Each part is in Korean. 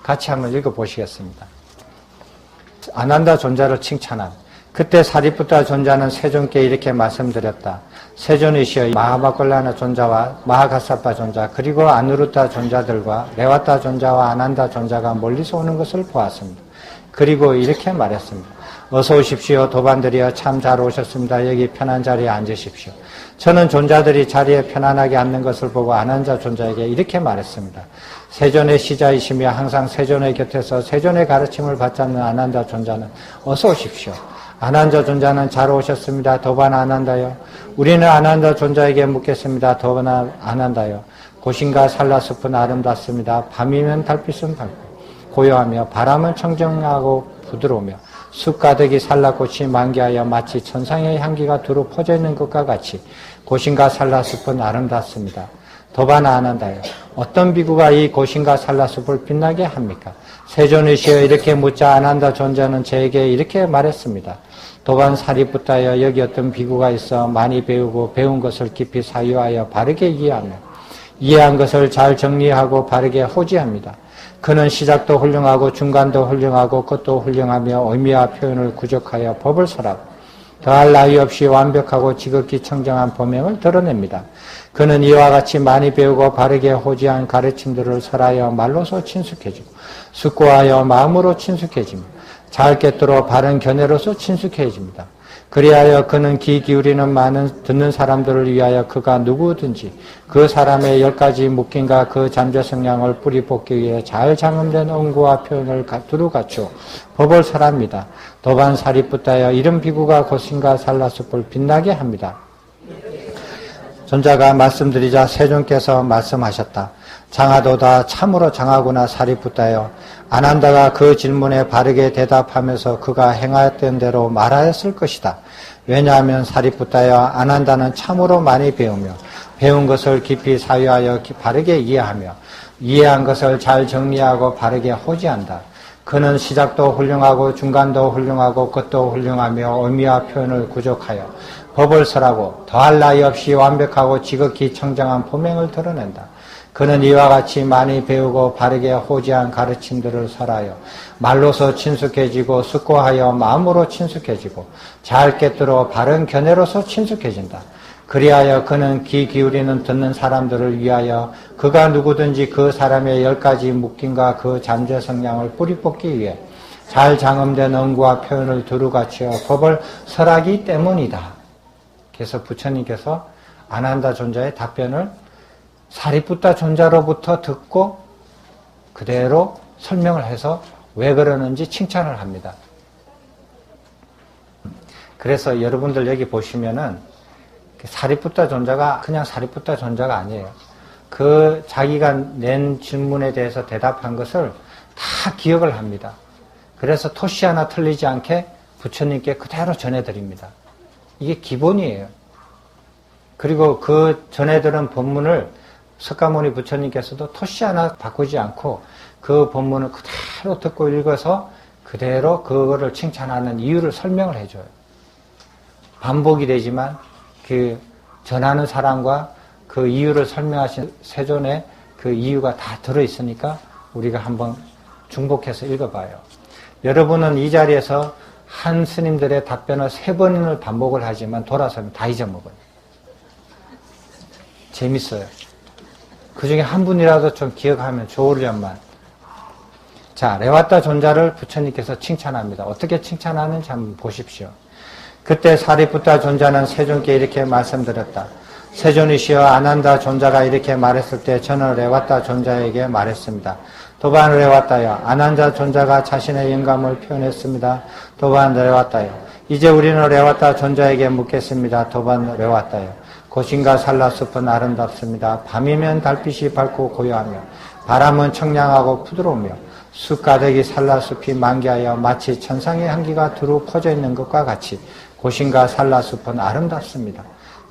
같이 한번 읽어보시겠습니다. 아난다 존자를 칭찬한. 그때 사리푸타 존자는 세존께 이렇게 말씀드렸다. 세존이시여, 마하바콜라나 존자와 마하가사파 존자 그리고 아누루타 존자들과 레와타 존자와 아난다 존자가 멀리서 오는 것을 보았습니다. 그리고 이렇게 말했습니다. 어서 오십시오. 도반들이여, 참 잘 오셨습니다. 여기 편한 자리에 앉으십시오. 저는 존자들이 자리에 편안하게 앉는 것을 보고 아난자 존자에게 이렇게 말했습니다. 세존의 시자이시며 항상 세존의 곁에서 세존의 가르침을 받지 않는 아난다 존자는 어서 오십시오. 아난다 존자는 잘 오셨습니다. 도반 아난다요. 우리는 아난다 존자에게 묻겠습니다. 도반 아난다요. 고신과 산라숲은 아름답습니다. 밤이면 달빛은 밝고 고요하며 바람은 청정하고 부드러우며 숲 가득이 산라꽃이 만개하여 마치 천상의 향기가 두루 퍼져 있는 것과 같이 고신과 산라숲은 아름답습니다. 도바나 아난다요. 어떤 비구가 이 고신과 산라숲을 빛나게 합니까? 세존이시여, 이렇게 묻자 아난다 존자는 저에게 이렇게 말했습니다. 도반 사리푸타여, 여기 어떤 비구가 있어 많이 배우고 배운 것을 깊이 사유하여 바르게 이해하며 이해한 것을 잘 정리하고 바르게 호지합니다. 그는 시작도 훌륭하고 중간도 훌륭하고 끝도 훌륭하며 의미와 표현을 구족하여 법을 설하고 더할 나위 없이 완벽하고 지극히 청정한 범행을 드러냅니다. 그는 이와 같이 많이 배우고 바르게 호지한 가르침들을 설하여 말로서 친숙해지고 숙고하여 마음으로 친숙해지며 잘 꿰뚫어 바른 견해로서 친숙해집니다. 그리하여 그는 귀 기울이는 많은 듣는 사람들을 위하여 그가 누구든지 그 사람의 10가지 묶임과 그 잠재 성향을 뿌리 뽑기 위해 잘 장음된 언구와 표현을 두루 갖추어 법을 설합니다. 도반 사리푸타여, 이런 비구가 고신과 산라숲을 빛나게 합니다. 존자가 말씀드리자 세존께서 말씀하셨다. 장하도다, 참으로 장하구나 사리푸타여. 아난다가 그 질문에 바르게 대답하면서 그가 행하였던 대로 말하였을 것이다. 왜냐하면 사리푸타여, 아난다는 참으로 많이 배우며 배운 것을 깊이 사유하여 바르게 이해하며 이해한 것을 잘 정리하고 바르게 호지한다. 그는 시작도 훌륭하고 중간도 훌륭하고 끝도 훌륭하며 의미와 표현을 구족하여 법을 설하고 더할 나위 없이 완벽하고 지극히 청정한 범행을 드러낸다. 그는 이와 같이 많이 배우고 바르게 호지한 가르침들을 설하여 말로서 친숙해지고 숙고하여 마음으로 친숙해지고 잘 꿰뚫어 바른 견해로서 친숙해진다. 그리하여 그는 귀 기울이는 듣는 사람들을 위하여 그가 누구든지 그 사람의 10가지 묶임과 그 잠재 성향을 뿌리 뽑기 위해 잘 장음된 언구와 표현을 두루 갖추어 법을 설하기 때문이다. 그래서 부처님께서 아난다 존자의 답변을 사리푸타 존자로부터 듣고 그대로 설명을 해서 왜 그러는지 칭찬을 합니다. 그래서 여러분들 여기 보시면은 사리푸타 존자가 그냥 사리푸타 존자가 아니에요. 그 자기가 낸 질문에 대해서 대답한 것을 다 기억을 합니다. 그래서 토시 하나 틀리지 않게 부처님께 그대로 전해드립니다. 이게 기본이에요. 그리고 그 전해들은 법문을 석가모니 부처님께서도 토시 하나 바꾸지 않고 그 본문을 그대로 듣고 읽어서 그대로 그거를 칭찬하는 이유를 설명을 해줘요. 반복이 되지만 그 전하는 사람과 그 이유를 설명하신 세존의 그 이유가 다 들어있으니까 우리가 한번 중복해서 읽어봐요. 여러분은 이 자리에서 한 스님들의 답변을 3번을 반복을 하지만 돌아서면 다 잊어먹어요. 재밌어요. 그 중에 한 분이라도 좀 기억하면 좋으련만. 자, 레와타 존자를 부처님께서 칭찬합니다. 어떻게 칭찬하는지 한번 보십시오. 그때 사리푸타 존자는 세존께 이렇게 말씀드렸다. 세존이시여, 아난다 존자가 이렇게 말했을 때 저는 레와타 존자에게 말했습니다. 도반 레와타여, 아난다 존자가 자신의 영감을 표현했습니다. 도반 레와타여, 이제 우리는 레와타 존자에게 묻겠습니다. 도반 레와타여, 고신과 산라숲은 아름답습니다. 밤이면 달빛이 밝고 고요하며 바람은 청량하고 부드러우며 숲 가득이 산라숲이 만개하여 마치 천상의 향기가 두루 퍼져 있는 것과 같이 고신과 산라숲은 아름답습니다.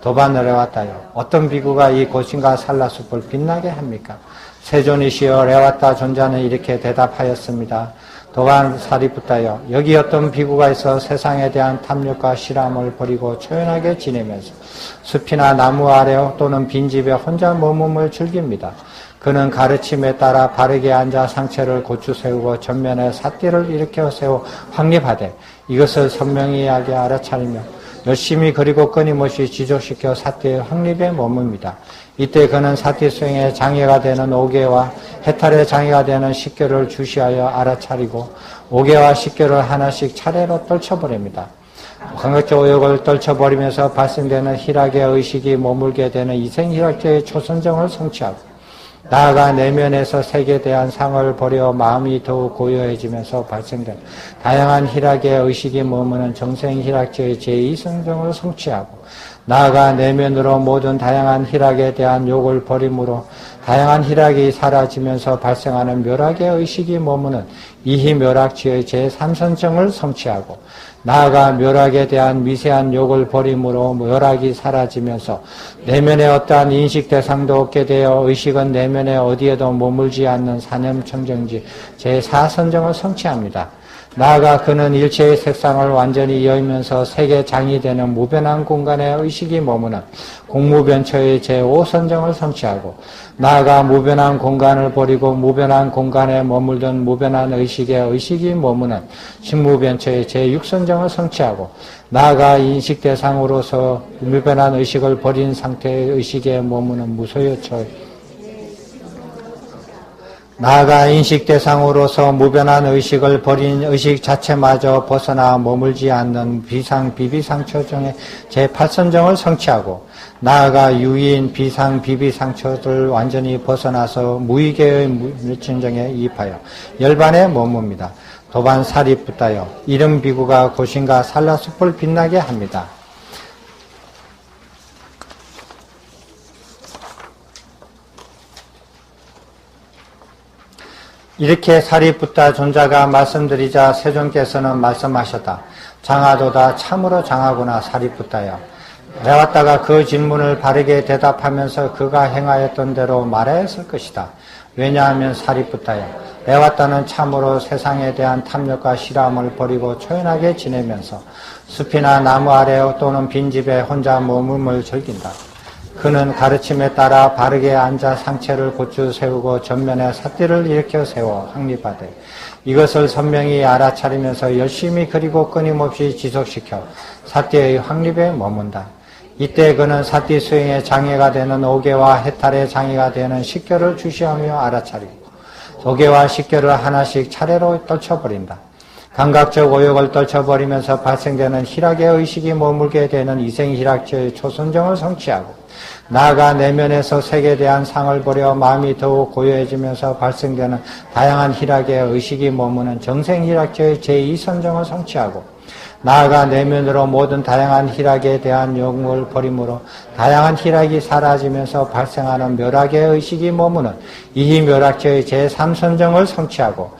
도반을 해왔다요. 어떤 비구가 이 고신과 산라숲을 빛나게 합니까? 세존이시여, 레와타 존자는 이렇게 대답하였습니다. 도반 사리푸타여, 여기 어떤 비구가 있어 세상에 대한 탐욕과 실함을 버리고 초연하게 지내면서 숲이나 나무 아래 또는 빈집에 혼자 머금을 즐깁니다. 그는 가르침에 따라 바르게 앉아 상체를 고추 세우고 전면에 삿띠를 일으켜 세워 확립하되 이것을 선명히하게 알아차리며 열심히 그리고 끊임없이 지속시켜 삿띠의 확립에 머뭅니다. 이때 그는 삿띠 수행에 장애가 되는 오개와 해탈에 장애가 되는 식교를 주시하여 알아차리고 오개와 식교를 하나씩 차례로 떨쳐버립니다. 감각적 오욕을 떨쳐버리면서 발생되는 희락의 의식이 머물게 되는 이생희락제의 초선정을 성취하고 나아가 내면에서 색에 대한 상을 버려 마음이 더욱 고요해지면서 발생된 다양한 희락의 의식이 머무는 정생희락제의 제2성정을 성취하고 나아가 내면으로 모든 다양한 희락에 대한 욕을 버림으로 다양한 희락이 사라지면서 발생하는 묘락의 의식이 머무는 이희묘락지의 제3선정을 성취하고 나아가 묘락에 대한 미세한 욕을 버림으로 묘락이 사라지면서 내면의 어떠한 인식 대상도 없게 되어 의식은 내면에 어디에도 머물지 않는 사념청정지 제4선정을 성취합니다. 나아가 그는 일체의 색상을 완전히 여의면서 색의 장이 되는 무변한 공간에 의식이 머무는 공무변처의 제5선정을 성취하고 나아가 무변한 공간을 버리고 무변한 공간에 머물던 무변한 의식의 의식이 머무는 식무변처의 제6선정을 성취하고 나아가 인식 대상으로서 무변한 의식을 버린 상태의 의식에 머무는 무소유처의 나아가 인식 대상으로서 무변한 의식을 버린 의식 자체마저 벗어나 머물지 않는 비상비비상처정의 제8선정을 성취하고 나아가 유인 비상비비상처를 완전히 벗어나서 무의계의 물진정에 이입하여 열반에 머뭅니다. 도반 사리붓다여 이른 비구가 고신과 산라숲을 빛나게 합니다. 이렇게 사리붓다 존자가 말씀드리자 세존께서는 말씀하셨다. 장하도다 참으로 장하구나 사리붓다여. 레와타가 그 질문을 바르게 대답하면서 그가 행하였던 대로 말했을 것이다. 왜냐하면 사리붓다여. 레와타는 참으로 세상에 대한 탐욕과 실함을 버리고 초연하게 지내면서 숲이나 나무 아래 또는 빈집에 혼자 머물을 즐긴다. 그는 가르침에 따라 바르게 앉아 상체를 고추 세우고 전면에 삿띠를 일으켜 세워 확립하되 이것을 선명히 알아차리면서 열심히 그리고 끊임없이 지속시켜 삿띠의 확립에 머문다. 이때 그는 삿띠 수행에 장애가 되는 오개와 해탈에 장애가 되는 식교를 주시하며 알아차리고 오개와 식교를 하나씩 차례로 떨쳐버린다. 감각적 오욕을 떨쳐버리면서 발생되는 희락의 의식이 머물게 되는 이생희락제의 초선정을 성취하고 나아가 내면에서 색에 대한 상을 버려 마음이 더욱 고요해지면서 발생되는 다양한 희락의 의식이 머무는 정생희락제의 제2선정을 성취하고 나아가 내면으로 모든 다양한 희락에 대한 욕을 버림으로 다양한 희락이 사라지면서 발생하는 묘락의 의식이 머무는 이희묘락제의 제3선정을 성취하고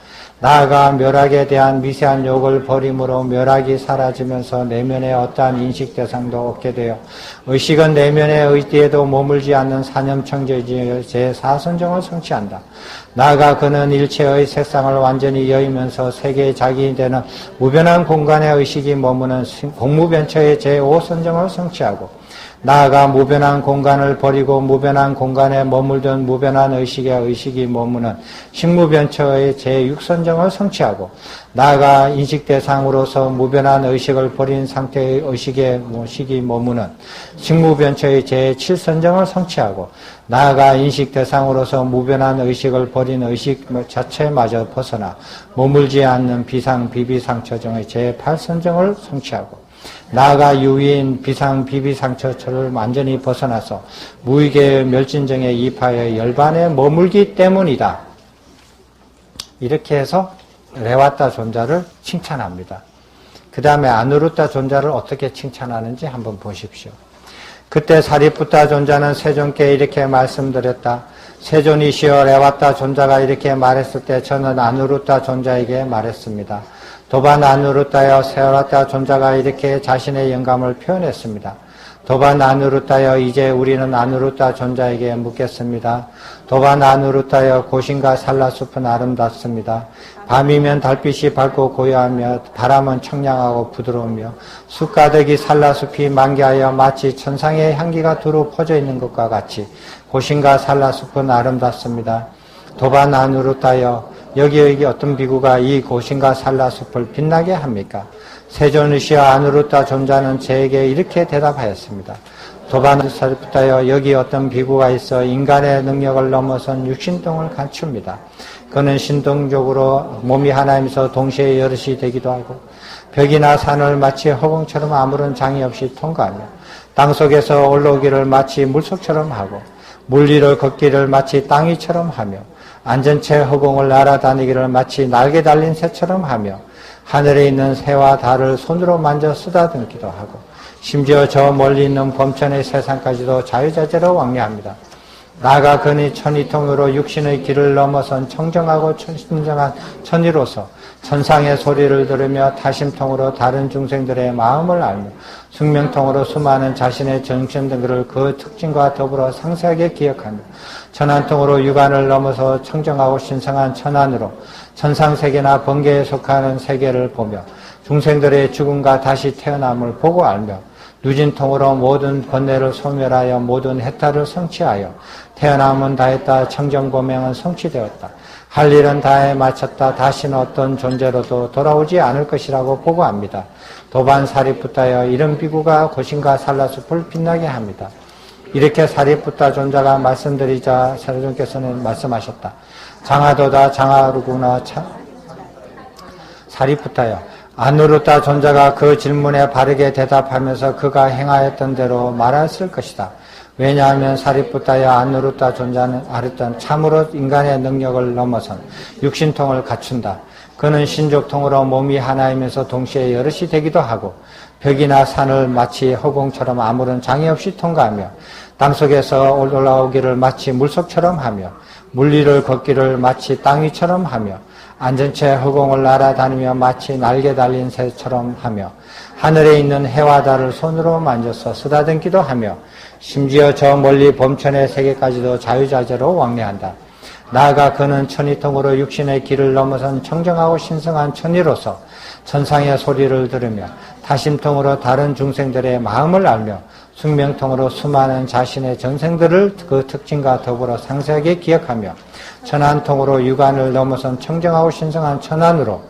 나아가 묘락에 대한 미세한 욕을 버림으로 묘락이 사라지면서 내면에 어떠한 인식 대상도 없게 되어 의식은 내면의 의지에도 머물지 않는 사념청정지의 제4선정을 성취한다. 나아가 그는 일체의 색상을 완전히 여의면서 세계의 자기이 되는 무변한 공간의 의식이 머무는 공무변처의 제5선정을 성취하고 나아가 무변한 공간을 버리고 무변한 공간에 머물던 무변한 의식이 머무는 식무변처의 제6선정을 성취하고 나아가 인식 대상으로서 무변한 의식을 버린 상태의 의식이 머무는 식무변처의 제7선정을 성취하고 나아가 인식 대상으로서 무변한 의식을 버린 의식 자체마저 벗어나 머물지 않는 비상비비상처정의 제8선정을 성취하고 나아가 유인 비상비비상처를 완전히 벗어나서 무의계의 멸진정에 이입하여 열반에 머물기 때문이다. 이렇게 해서 레와타 존자를 칭찬합니다. 그 다음에 아누루타 존자를 어떻게 칭찬하는지 한번 보십시오. 그때 사리푸타 존자는 세존께 이렇게 말씀드렸다. 세존이시여 레와타 존자가 이렇게 말했을 때 저는 아누루타 존자에게 말했습니다. 도반 아누르타여 세라타 존자가 이렇게 자신의 영감을 표현했습니다. 도반 아누르타여 이제 우리는 아누르타 존자에게 묻겠습니다. 도반 아누르타여 고신과 산라숲은 아름답습니다. 밤이면 달빛이 밝고 고요하며 바람은 청량하고 부드러우며 숲가득이 산라숲이 만개하여 마치 천상의 향기가 두루 퍼져 있는 것과 같이 고신과 산라숲은 아름답습니다. 도반 아누르타여 여기 어떤 비구가 이 고신과 산라숲을 빛나게 합니까? 세존의시여 아누르타 존자는 저에게 이렇게 대답하였습니다. 도반 사리푸타여 여기 어떤 비구가 있어 인간의 능력을 넘어선 육신동을 갖춥니다. 그는 신동적으로 몸이 하나이면서 동시에 여럿이 되기도 하고 벽이나 산을 마치 허공처럼 아무런 장애 없이 통과하며 땅속에서 올라오기를 마치 물속처럼 하고 물 위를 걷기를 마치 땅 위처럼 하며 앉은 채 허공을 날아다니기를 마치 날개 달린 새처럼 하며 하늘에 있는 새와 달을 손으로 만져 쓰다듬기도 하고 심지어 저 멀리 있는 범천의 세상까지도 자유자재로 왕래합니다. 나아가 그는 천이통으로 육신의 길을 넘어선 청정하고 신정한 천이로서 천상의 소리를 들으며 타심통으로 다른 중생들의 마음을 알며 숙명통으로 수많은 자신의 정신들을 그 특징과 더불어 상세하게 기억하며 천안통으로 육안을 넘어서 청정하고 신성한 천안으로 천상세계나 번개에 속하는 세계를 보며 중생들의 죽음과 다시 태어남을 보고 알며 누진통으로 모든 번뇌를 소멸하여 모든 해탈을 성취하여 태어남은 다했다 청정보명은 성취되었다. 할 일은 다해 마쳤다. 다시는 어떤 존재로도 돌아오지 않을 것이라고 보고합니다. 도반 사리푸타여 이런 비구가 고신과 산라숲을 빛나게 합니다. 이렇게 사리푸타 존자가 말씀드리자 사리존께서는 말씀하셨다. 장하도다 장하루구나 사리푸타여 아누르타 존자가 그 질문에 바르게 대답하면서 그가 행하였던 대로 말했을 것이다. 왜냐하면 사리푸타여 아누르타 존자는 아르탄 참으로 인간의 능력을 넘어선 육신통을 갖춘다. 그는 신족통으로 몸이 하나이면서 동시에 여럿이 되기도 하고 벽이나 산을 마치 허공처럼 아무런 장애 없이 통과하며 땅속에서 올라오기를 마치 물속처럼 하며 물 위를 걷기를 마치 땅 위처럼 하며 앉은 채 허공을 날아다니며 마치 날개 달린 새처럼 하며 하늘에 있는 해와 달을 손으로 만져서 쓰다듬기도 하며 심지어 저 멀리 범천의 세계까지도 자유자재로 왕래한다. 나아가 그는 천이통으로 육신의 길을 넘어선 청정하고 신성한 천이로서 천상의 소리를 들으며 타심통으로 다른 중생들의 마음을 알며 숙명통으로 수많은 자신의 전생들을 그 특징과 더불어 상세하게 기억하며 천안통으로 육안을 넘어선 청정하고 신성한 천안으로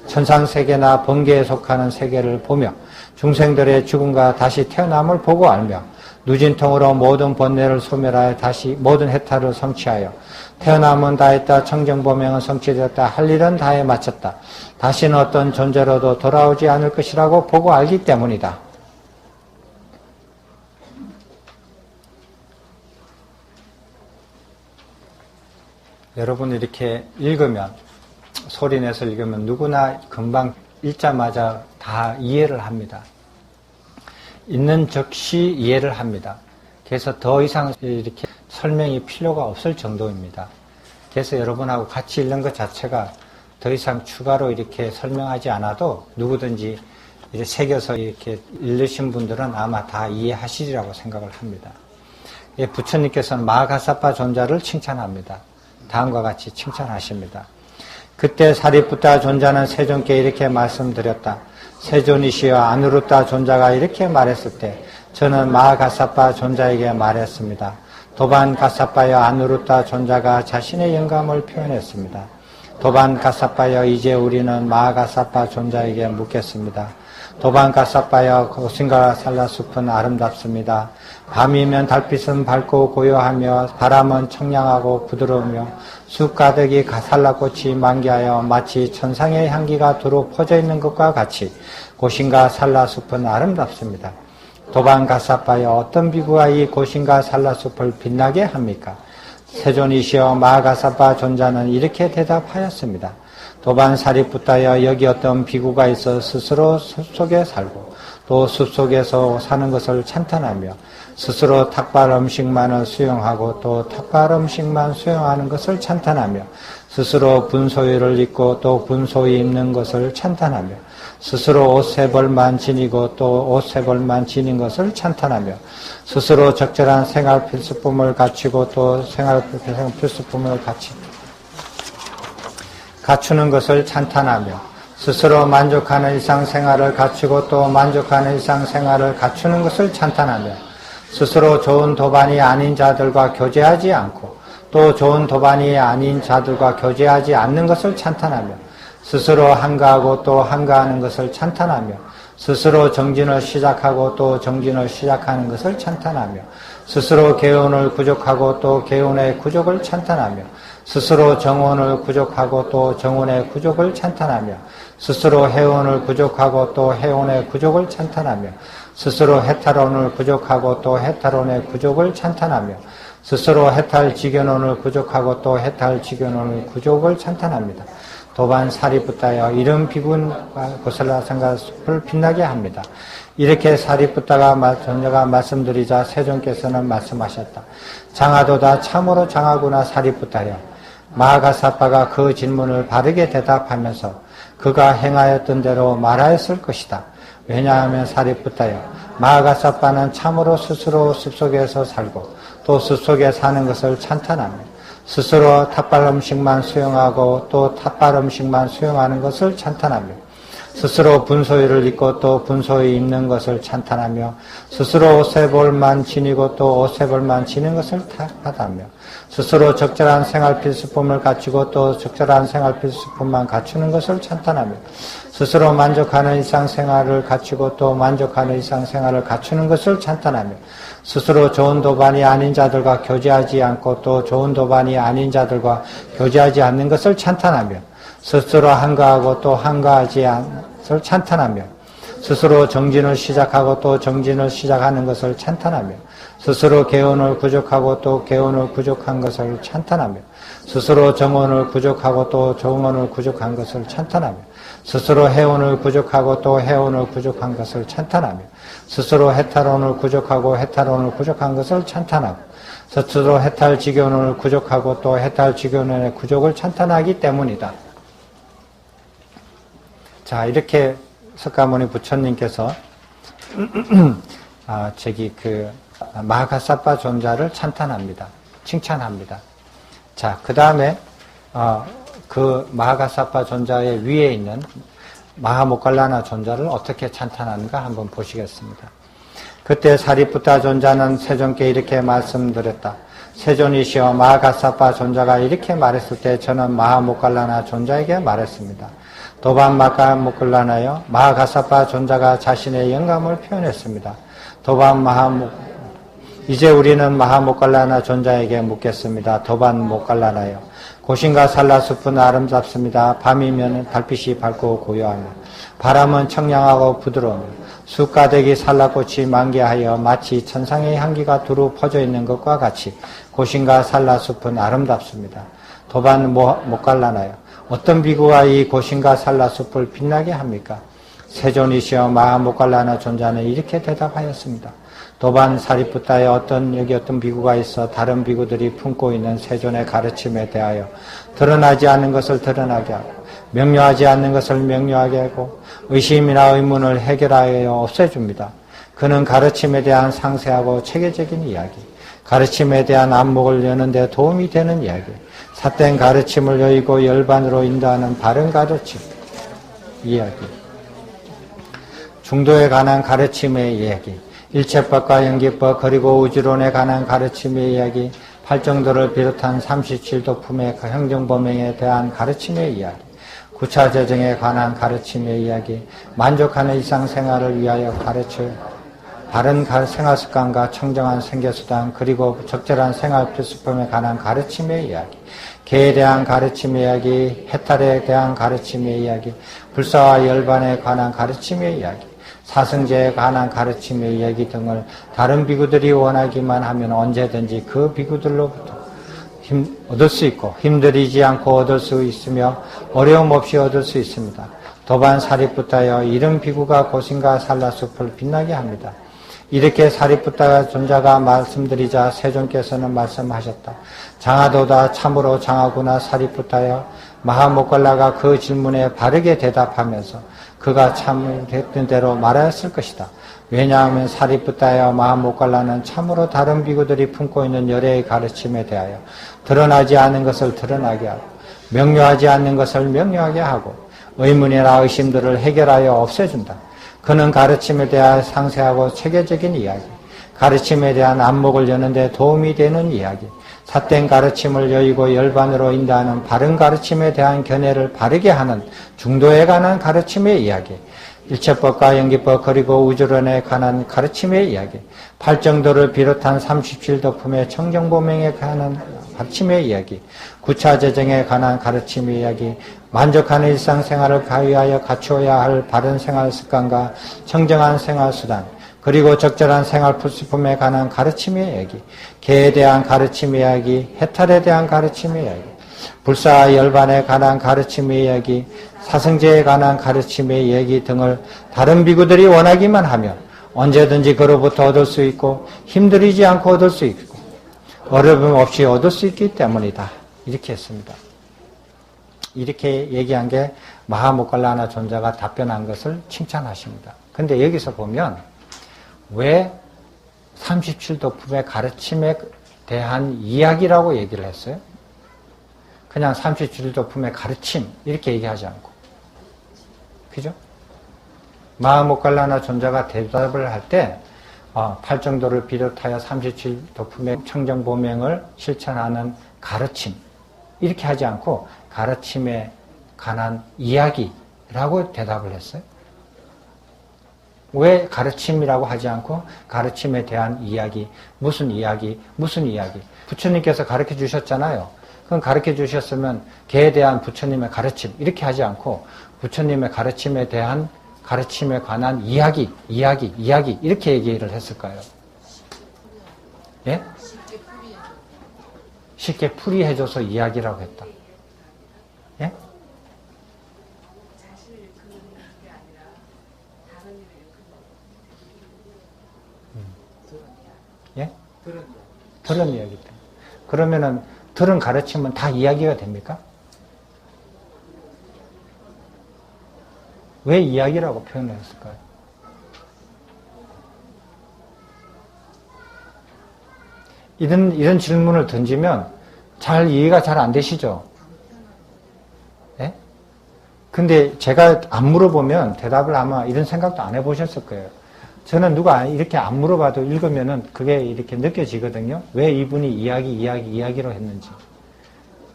천상세계나 번개에 속하는 세계를 보며 중생들의 죽음과 다시 태어남을 보고 알며 누진통으로 모든 번뇌를 소멸하여 다시 모든 해탈을 성취하여 태어남은 다했다 청정보명은 성취되었다 할 일은 다해 마쳤다 다시는 어떤 존재로도 돌아오지 않을 것이라고 보고 알기 때문이다. 여러분 이렇게 읽으면 소리내서 읽으면 누구나 금방 읽자마자 다 이해를 합니다. 있는 즉시 이해를 합니다. 그래서 더 이상 이렇게 설명이 필요가 없을 정도입니다. 그래서 여러분하고 같이 읽는 것 자체가 더 이상 추가로 이렇게 설명하지 않아도 누구든지 이렇게 새겨서 이렇게 읽으신 분들은 아마 다 이해하시리라고 생각을 합니다. 부처님께서는 마하가사파 존자를 칭찬합니다. 다음과 같이 칭찬하십니다. 그때 사리푸타 존자는 세존께 이렇게 말씀드렸다. 세존이시여 아누르타 존자가 이렇게 말했을 때 저는 마하가사파 존자에게 말했습니다. 도반 가사파여 아누르타 존자가 자신의 영감을 표현했습니다. 도반 가사파여 이제 우리는 마하가사파 존자에게 묻겠습니다. 도반 가사파여 고신과 산라숲은 아름답습니다. 밤이면 달빛은 밝고 고요하며 바람은 청량하고 부드러우며 숲 가득이 산라꽃이 만개하여 마치 천상의 향기가 두루 퍼져 있는 것과 같이 고신과 산라숲은 아름답습니다. 도반 가사파여 어떤 비구가 이 고신과 산라숲을 빛나게 합니까? 세존이시여 마하가사파 존자는 이렇게 대답하였습니다. 도반 사리푸타여 여기 어떤 비구가 있어 스스로 숲속에 살고 또 숲속에서 사는 것을 찬탄하며 스스로 탁발 음식만을 수용하고 또 탁발 음식만 수용하는 것을 찬탄하며 스스로 분소유를 입고 또 분소유 입는 것을 찬탄하며 스스로 옷세벌만 지니고 또 옷세벌만 지닌 것을 찬탄하며 스스로 적절한 생활 필수품을 갖추고 또 생활 필수품을 갖추는 것을 찬탄하며 스스로 만족하는 일상생활을 갖추고 또 만족하는 일상생활을 갖추는 것을 찬탄하며 스스로 좋은 도반이 아닌 자들과 교제하지 않고 또 좋은 도반이 아닌 자들과 교제하지 않는 것을 찬탄하며 스스로 한가하고 또 한가하는 것을 찬탄하며 스스로 정진을 시작하고 또 정진을 시작하는 것을 찬탄하며 스스로 개운을 구족하고 또 개운의 구족을 찬탄하며 스스로 정원을 구족하고 또 정원의 구족을 찬탄하며 스스로 해운을 구족하고 또 해운의 구족을 찬탄하며 스스로 해탈원을 구족하고 또 해탈원의 구족을 찬탄하며 스스로 해탈지견원을 구족하고 또 해탈지견원의 구족을 찬탄합니다. 도반 사리붓다여 이런 비군과 고슬라상가 숲을 빛나게 합니다. 이렇게 사리붓다가 전녀가 말씀드리자 세존께서는 말씀하셨다. 장하도다 참으로 장하구나 사리붓다여. 마하가사빠가 그 질문을 바르게 대답하면서 그가 행하였던 대로 말하였을 것이다. 왜냐하면 사리붓다여 마하가사빠는 참으로 스스로 숲속에서 살고 또 숲속에 사는 것을 찬탄하며 스스로 탑발 음식만 수용하고 또 탑발 음식만 수용하는 것을 찬탄하며 스스로 분소유를 입고 또 분소유 입는 것을 찬탄하며 스스로 옷세벌만 지니고 또 옷세벌만 지는 것을 탓하며 스스로 적절한 생활 필수품을 갖추고 또 적절한 생활 필수품만 갖추는 것을 찬탄하며 스스로 만족하는 일상생활을 갖추고 또 만족하는 일상생활을 갖추는 것을 찬탄하며 스스로 좋은 도반이 아닌 자들과 교제하지 않고 또 좋은 도반이 아닌 자들과 교제하지 않는 것을 찬탄하며 스스로 한가하고 또 한가하지 않는 것을 찬탄하며 스스로 정진을 시작하고 또 정진을 시작하는 것을 찬탄하며 스스로 개운을 구족하고 또 개운을 구족한 것을 찬탄하며 스스로 정원을 구족하고 또 정원을 구족한 것을 찬탄하며 스스로 해운을 구족하고 또 해운을 구족한 것을 찬탄하며 스스로 해탈원을 구족하고 해탈원을 구족한 것을 찬탄하고 스스로 해탈지견원을 구족하고 또 해탈지견원의 구족을 찬탄하기 때문이다. 자, 이렇게 석가모니 부처님께서 마하가사빠 존자를 찬탄합니다. 칭찬합니다. 자, 그 다음에 그 마하가사빠 존자의 위에 있는 마하모갈라나 존자를 어떻게 찬탄하는가 한번 보시겠습니다. 그때 사리푸타 존자는 세존께 이렇게 말씀드렸다. 세존이시여 마하가사빠 존자가 이렇게 말했을 때 저는 마하모갈라나 존자에게 말했습니다. 도반 마하모갈라나여 마하가사빠 존자가 자신의 영감을 표현했습니다. 도반 이제 우리는 마하모갈라나 존자에게 묻겠습니다. 도반 모갈라나여 고신과 산라숲은 아름답습니다. 밤이면 달빛이 밝고 고요하며 바람은 청량하고 부드러우며 숲가득이 산라꽃이 만개하여 마치 천상의 향기가 두루 퍼져 있는 것과 같이 고신과 산라숲은 아름답습니다. 도반 모갈라나여 어떤 비구가 이 고신과 산라숲을 빛나게 합니까? 세존이시여 마하모갈라나 존자는 이렇게 대답하였습니다. 도반 사리푸타에 여기 어떤 비구가 있어 다른 비구들이 품고 있는 세존의 가르침에 대하여 드러나지 않는 것을 드러나게 하고 명료하지 않는 것을 명료하게 하고 의심이나 의문을 해결하여 없애줍니다. 그는 가르침에 대한 상세하고 체계적인 이야기, 가르침에 대한 안목을 여는 데 도움이 되는 이야기, 삿된 가르침을 여의고 열반으로 인도하는 바른 가르침 이야기, 중도에 관한 가르침의 이야기, 일체법과 연기법 그리고 우주론에 관한 가르침의 이야기, 팔정도를 비롯한 37도품의 행정범행에 대한 가르침의 이야기, 구차재정에 관한 가르침의 이야기, 만족하는 일상생활을 위하여 가르쳐 바른 생활습관과 청정한 생계수단 그리고 적절한 생활 필수품에 관한 가르침의 이야기, 개에 대한 가르침의 이야기, 해탈에 대한 가르침의 이야기, 불사와 열반에 관한 가르침의 이야기, 사승제에 관한 가르침의 이야기 등을 다른 비구들이 원하기만 하면 언제든지 그 비구들로부터 얻을 수 있고 힘들이지 않고 얻을 수 있으며 어려움 없이 얻을 수 있습니다. 도반 사리푸타여 이른 비구가 고신과 산라숲을 빛나게 합니다. 이렇게 사리푸타 존자가 말씀드리자 세존께서는 말씀하셨다. 장하도다 참으로 장하구나 사리푸타여. 마하모갈라가 그 질문에 바르게 대답하면서 그가 참했던 대로 말하였을 것이다. 왜냐하면 사리푸타여 마하모갈라는 참으로 다른 비구들이 품고 있는 열애의 가르침에 대하여 드러나지 않는 것을 드러나게 하고 명료하지 않는 것을 명료하게 하고 의문이나 의심들을 해결하여 없애준다. 그는 가르침에 대한 상세하고 체계적인 이야기, 가르침에 대한 안목을 여는 데 도움이 되는 이야기, 삿된 가르침을 여의고 열반으로 인도하는 바른 가르침에 대한 견해를 바르게 하는 중도에 관한 가르침의 이야기, 일체법과 연기법 그리고 우주론에 관한 가르침의 이야기, 팔정도를 비롯한 37도품의 청정보명에 관한 가르침의 이야기, 구차재정에 관한 가르침의 이야기, 만족하는 일상생활을 가위하여 갖추어야 할 바른 생활 습관과 청정한 생활 수단, 그리고 적절한 생활 필수품에 관한 가르침의 이야기, 개에 대한 가르침의 이야기, 해탈에 대한 가르침의 이야기, 불사 열반에 관한 가르침의 이야기, 사성제에 관한 가르침의 이야기 등을 다른 비구들이 원하기만 하면 언제든지 그로부터 얻을 수 있고 힘들이지 않고 얻을 수 있고 어려움 없이 얻을 수 있기 때문이다. 이렇게 했습니다. 이렇게 얘기한 게 마하모갈라나 존자가 답변한 것을 칭찬하십니다. 근데 여기서 보면 왜 37도품의 가르침에 대한 이야기라고 얘기를 했어요? 그냥 37도품의 가르침 이렇게 얘기하지 않고, 그죠? 마하모갈라나 존자가 대답을 할 때 팔정도를 비롯하여 37도품의 청정보명을 실천하는 가르침 이렇게 하지 않고 가르침에 관한 이야기라고 대답을 했어요. 왜 가르침이라고 하지 않고 가르침에 대한 이야기, 무슨 이야기, 무슨 이야기. 부처님께서 가르쳐 주셨잖아요. 그럼 가르쳐 주셨으면 개에 대한 부처님의 가르침 이렇게 하지 않고 부처님의 가르침에 대한 가르침에 관한 이야기 이렇게 얘기를 했을까요? 예? 쉽게 풀이해줘서 이야기라고 했다. 예? 예? 들은 이야기 때문에. 그러면은 들은 가르침은 다 이야기가 됩니까? 왜 이야기라고 표현을 했을까요? 이런 질문을 던지면 잘 이해가 잘 안 되시죠? 예? 근데 제가 안 물어보면 대답을 아마 이런 생각도 안 해보셨을 거예요. 저는 누가 이렇게 안 물어봐도 읽으면은 그게 이렇게 느껴지거든요. 왜 이분이 이야기로 했는지.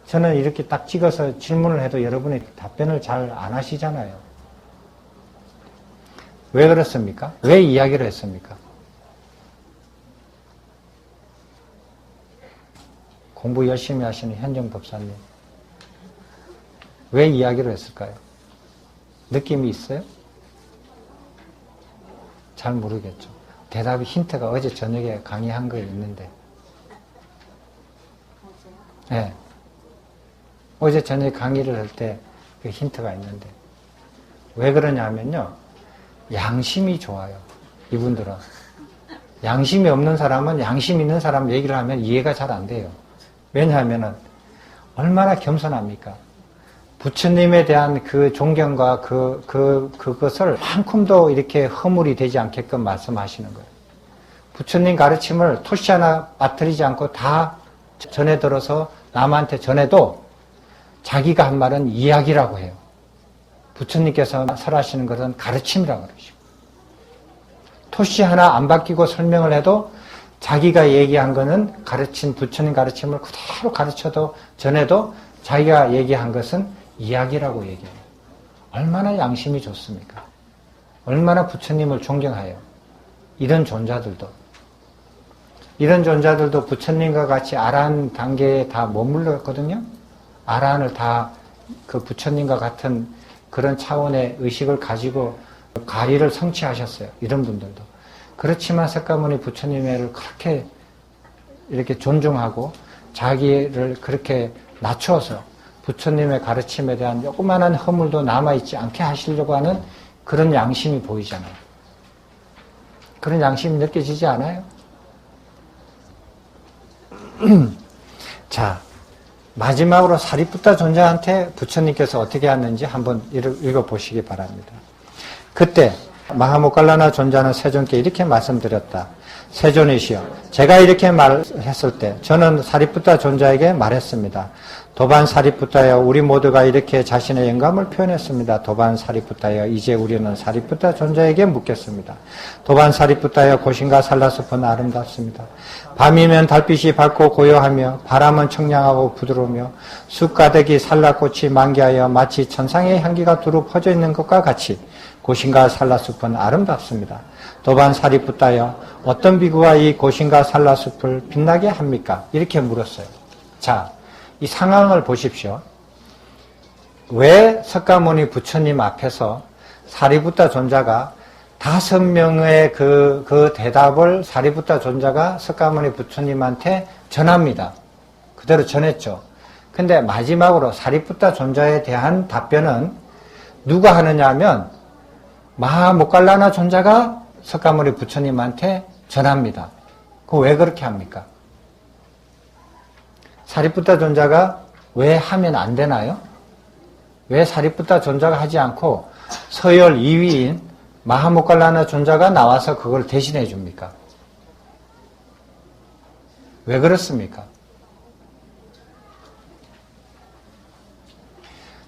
저는 이렇게 딱 찍어서 질문을 해도 여러분이 답변을 잘 안 하시잖아요. 왜 그렇습니까? 왜 이야기를 했습니까? 공부 열심히 하시는 현정 법사님. 왜 이야기를 했을까요? 느낌이 있어요? 잘 모르겠죠. 대답이 힌트가 어제 저녁에 강의한 거 있는데. 네. 어제 저녁에 강의를 할 때 그 힌트가 있는데. 왜 그러냐면요. 양심이 좋아요. 이분들은. 양심이 없는 사람은 양심 있는 사람 얘기를 하면 이해가 잘 안 돼요. 왜냐하면은 얼마나 겸손합니까? 부처님에 대한 그 존경과 그것을 한숨도 이렇게 허물이 되지 않게끔 말씀하시는 거예요. 부처님 가르침을 토시 하나 빠뜨리지 않고 다 전해 들어서 남한테 전해도 자기가 한 말은 이야기라고 해요. 부처님께서 설하시는 것은 가르침이라고 그러시고. 토시 하나 안 바뀌고 설명을 해도 자기가 얘기한 거는 부처님 가르침을 그대로 가르쳐도 전해도 자기가 얘기한 것은 이야기라고 얘기해요. 얼마나 양심이 좋습니까? 얼마나 부처님을 존경해요. 이런 존재들도 부처님과 같이 아라한 단계에 다 머물렀거든요. 아라한을 다 그 부처님과 같은 그런 차원의 의식을 가지고 가리를 성취하셨어요. 이런 분들도. 그렇지만 석가모니 부처님을 그렇게 이렇게 존중하고 자기를 그렇게 낮춰서 부처님의 가르침에 대한 조그마한 허물도 남아있지 않게 하시려고 하는 그런 양심이 보이잖아요. 그런 양심이 느껴지지 않아요? 자, 마지막으로 사리푸타 존자한테 부처님께서 어떻게 하는지 한번 읽어보시기 바랍니다. 그때 마하모칼라나 존자는 세존께 이렇게 말씀드렸다. 세존이시여, 제가 이렇게 말했을 때 저는 사리푸타 존자에게 말했습니다. 도반 사리푸타여, 우리 모두가 이렇게 자신의 영감을 표현했습니다. 도반 사리푸타여, 이제 우리는 사리푸타 존자에게 묻겠습니다. 도반 사리푸타여, 고신과 살라숲은 아름답습니다. 밤이면 달빛이 밝고 고요하며 바람은 청량하고 부드러우며 숲가득이 살라꽃이 만개하여 마치 천상의 향기가 두루 퍼져 있는 것과 같이 고신과 살라숲은 아름답습니다. 도반 사리푸타여, 어떤 비구가 이 고신과 살라숲을 빛나게 합니까? 이렇게 물었어요. 자, 이 상황을 보십시오. 왜 석가모니 부처님 앞에서 사리푸타 존자가 5명의 그 대답을 사리푸타 존자가 석가모니 부처님한테 전합니다. 그대로 전했죠. 근데 마지막으로 사리푸타 존자에 대한 답변은 누가 하느냐 하면 마하모칼라나 존자가 석가모니 부처님한테 전합니다. 그거 왜 그렇게 합니까? 사리푸타 존자가 왜 하면 안 되나요? 왜 사리푸타 존자가 하지 않고 서열 2위인 마하모칼라나 존자가 나와서 그걸 대신해 줍니까? 왜 그렇습니까?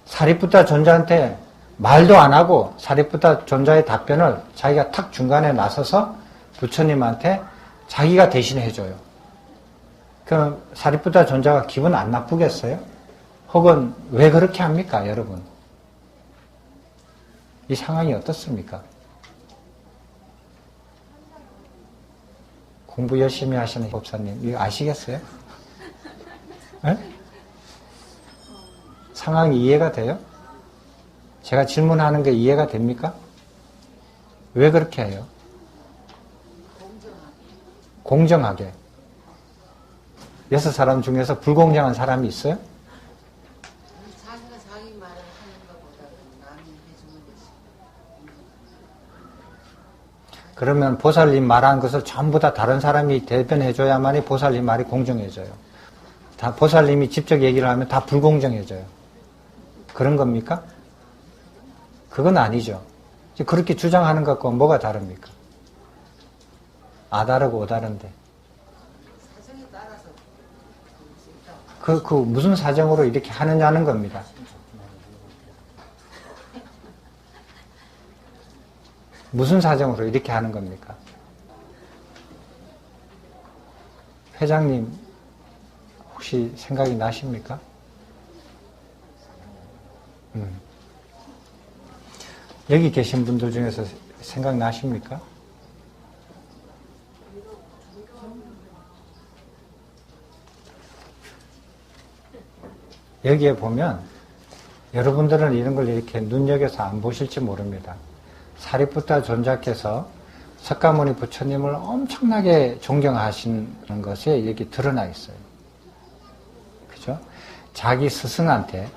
사리푸타 존자한테 말도 안 하고 사리푸타 존자의 답변을 자기가 탁 중간에 나서서 부처님한테 자기가 대신해 줘요. 그럼 사리푸타 존자가 기분 안 나쁘겠어요? 혹은 왜 그렇게 합니까, 여러분? 이 상황이 어떻습니까? 공부 열심히 하시는 법사님, 이거 아시겠어요? 네? 상황이 이해가 돼요? 제가 질문하는 게 이해가 됩니까? 왜 그렇게 해요? 공정하게. 6사람 중에서 불공정한 사람이 있어요? 자기가 자기 말을 하는 것보다 남이 해주는 것이. 그러면 보살님 말한 것을 전부 다 다른 사람이 대변해줘야만이 보살님 말이 공정해져요. 다 보살님이 직접 얘기를 하면 다 불공정해져요. 그런 겁니까? 그건 아니죠. 그렇게 주장하는 것과 뭐가 다릅니까? 다르고 오 다른데. 사정에 따라서 그 무슨 사정으로 이렇게 하느냐는 겁니다. 무슨 사정으로 이렇게 하는 겁니까? 회장님, 혹시 생각이 나십니까? 여기 계신 분들 중에서 생각나십니까? 여기에 보면 여러분들은 이런 걸 이렇게 눈여겨서 안 보실지 모릅니다. 사리푸타 존자께서 석가모니 부처님을 엄청나게 존경하시는 것이 여기 드러나 있어요. 그죠? 자기 스승한테,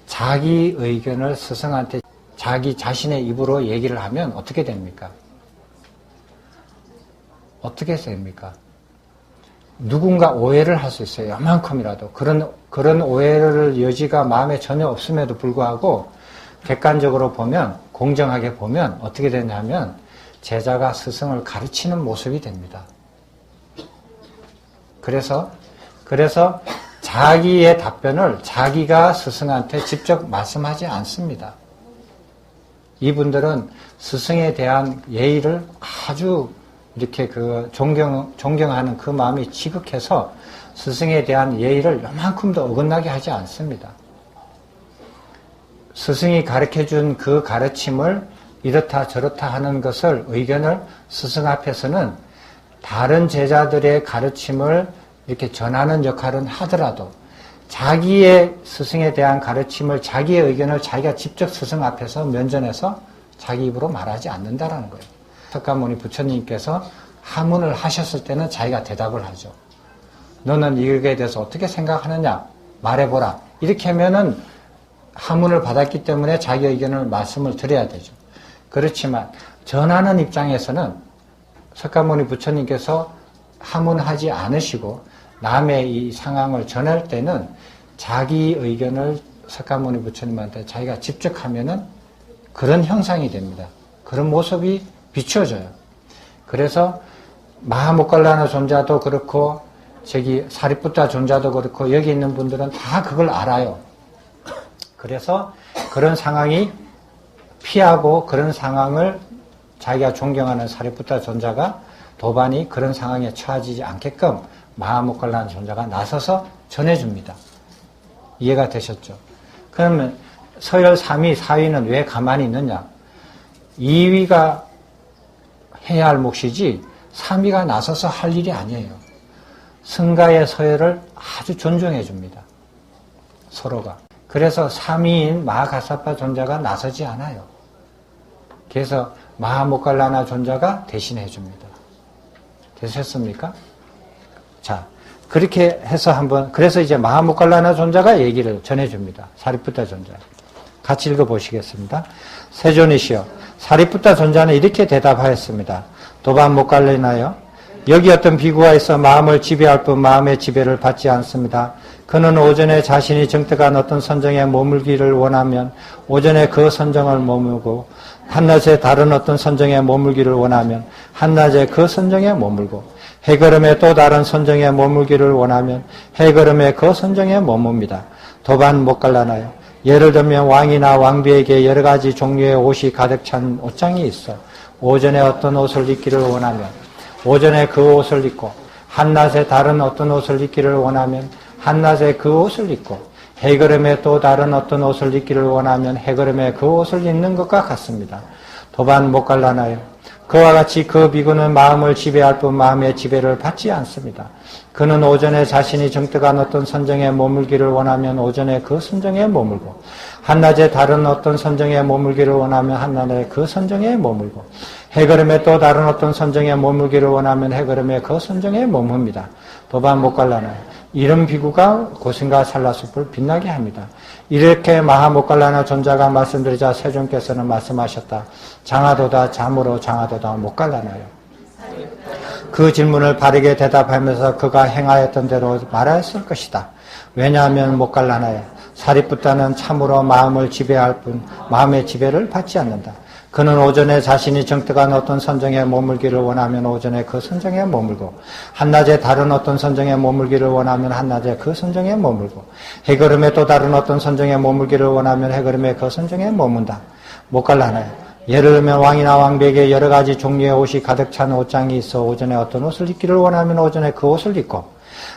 자기 의견을 스승한테 자기 자신의 입으로 얘기를 하면 어떻게 됩니까? 어떻게 됩니까? 누군가 오해를 할 수 있어요. 요만큼이라도. 그런 오해를 여지가 마음에 전혀 없음에도 불구하고 객관적으로 보면, 공정하게 보면 어떻게 되냐면 제자가 스승을 가르치는 모습이 됩니다. 그래서 자기의 답변을 자기가 스승한테 직접 말씀하지 않습니다. 이분들은 스승에 대한 예의를 아주 이렇게 존경하는 그 마음이 지극해서 스승에 대한 예의를 요만큼도 어긋나게 하지 않습니다. 스승이 가르쳐준 그 가르침을 이렇다 저렇다 하는 것을, 의견을 스승 앞에서는 다른 제자들의 가르침을 이렇게 전하는 역할은 하더라도 자기의 스승에 대한 가르침을, 자기의 의견을 자기가 직접 스승 앞에서 면전에서 자기 입으로 말하지 않는다라는 거예요. 석가모니 부처님께서 하문을 하셨을 때는 자기가 대답을 하죠. 너는 이거에 대해서 어떻게 생각하느냐? 말해보라. 이렇게 하면은 하문을 받았기 때문에 자기 의견을 말씀을 드려야 되죠. 그렇지만 전하는 입장에서는 석가모니 부처님께서 하문하지 않으시고 남의 이 상황을 전할 때는 자기 의견을 석가모니 부처님한테 자기가 직접 하면은 그런 형상이 됩니다. 그런 모습이 비추어져요. 그래서 마하모갈라나 존자도 그렇고 저기 사리푸타 존자도 그렇고 여기 있는 분들은 다 그걸 알아요. 그래서 그런 상황이 피하고 그런 상황을 자기가 존경하는 사리푸타 존자가 도반이 그런 상황에 처하지 않게끔 마하모갈라나 존자가 나서서 전해줍니다. 이해가 되셨죠? 그러면 서열 3위, 4위는 왜 가만히 있느냐? 2위가 해야 할 몫이지 3위가 나서서 할 일이 아니에요. 승가의 서열을 아주 존중해 줍니다. 서로가. 그래서 3위인 마하가사파 존자가 나서지 않아요. 그래서 마하모갈라나 존자가 대신해 줍니다. 되셨습니까? 자, 그렇게 해서 그래서 이제 마하모갈라나 존자가 얘기를 전해줍니다. 사리푸타 존자. 같이 읽어보시겠습니다. 세존이시여, 사리푸타 존자는 이렇게 대답하였습니다. 도반 모갈라나여, 여기 어떤 비구가 있어 마음을 지배할 뿐 마음의 지배를 받지 않습니다. 그는 오전에 자신이 정득한 어떤 선정에 머물기를 원하면 오전에 그 선정을 머물고, 한낮에 다른 어떤 선정에 머물기를 원하면 한낮에 그 선정에 머물고, 해걸음에 또 다른 선정에 머물기를 원하면 해걸음에 그 선정에 머뭅니다. 도반 모갈라나요. 예를 들면 왕이나 왕비에게 여러 가지 종류의 옷이 가득 찬 옷장이 있어 오전에 어떤 옷을 입기를 원하면 오전에 그 옷을 입고, 한낮에 다른 어떤 옷을 입기를 원하면 한낮에 그 옷을 입고, 해걸음에 또 다른 어떤 옷을 입기를 원하면 해걸음에 그 옷을 입는 것과 같습니다. 도반 모갈라나요. 그와 같이 그 비구는 마음을 지배할 뿐 마음의 지배를 받지 않습니다. 그는 오전에 자신이 정득한 어떤 선정에 머물기를 원하면 오전에 그 선정에 머물고, 한낮에 다른 어떤 선정에 머물기를 원하면 한낮에 그 선정에 머물고, 해걸음에 또 다른 어떤 선정에 머물기를 원하면 해걸음에 그 선정에 머뭅니다. 도반 모갈라나요. 이런 비구가 고승과 산라숲을 빛나게 합니다. 이렇게 마하모갈라나 존자가 말씀드리자 세존께서는 말씀하셨다. 장하도다 잠으로 장하도다 모갈라나요. 그 질문을 바르게 대답하면서 그가 행하였던 대로 말하였을 것이다. 왜냐하면 모갈라나요. 사리푸타는 참으로 마음을 지배할 뿐 마음의 지배를 받지 않는다. 그는 오전에 자신이 정득한 어떤 선정에 머물기를 원하면 오전에 그 선정에 머물고, 한낮에 다른 어떤 선정에 머물기를 원하면 한낮에 그 선정에 머물고, 해걸음에 또 다른 어떤 선정에 머물기를 원하면 해걸음에 그 선정에 머문다. 모갈라나요. 예를 들면 왕이나 왕비에게 여러 가지 종류의 옷이 가득 찬 옷장이 있어 오전에 어떤 옷을 입기를 원하면 오전에 그 옷을 입고,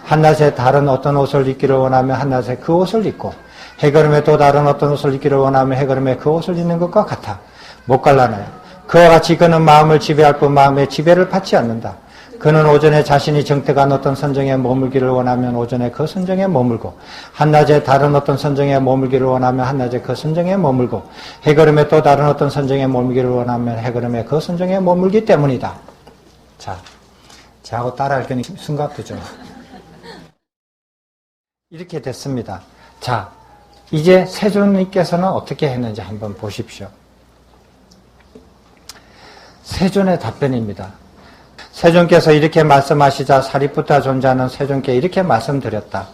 한낮에 다른 어떤 옷을 입기를 원하면 한낮에 그 옷을 입고, 해걸음에 또 다른 어떤 옷을 입기를 원하면 해걸음에 그 옷을 입는 것과 같아. 모갈라나요. 그와 같이 그는 마음을 지배할 뿐 마음의 지배를 받지 않는다. 그는 오전에 자신이 정득한 어떤 선정에 머물기를 원하면 오전에 그 선정에 머물고, 한낮에 다른 어떤 선정에 머물기를 원하면 한낮에 그 선정에 머물고, 해걸음에 또 다른 어떤 선정에 머물기를 원하면 해걸음에 그 선정에 머물기 때문이다. 자, 저하고 따라할 거니 숨가쁘죠. 이렇게 됐습니다. 자, 이제 세존님께서는 어떻게 했는지 한번 보십시오. 세존의 답변입니다. 세존께서 이렇게 말씀하시자 사리푸타 존자는 세존께 이렇게 말씀드렸다.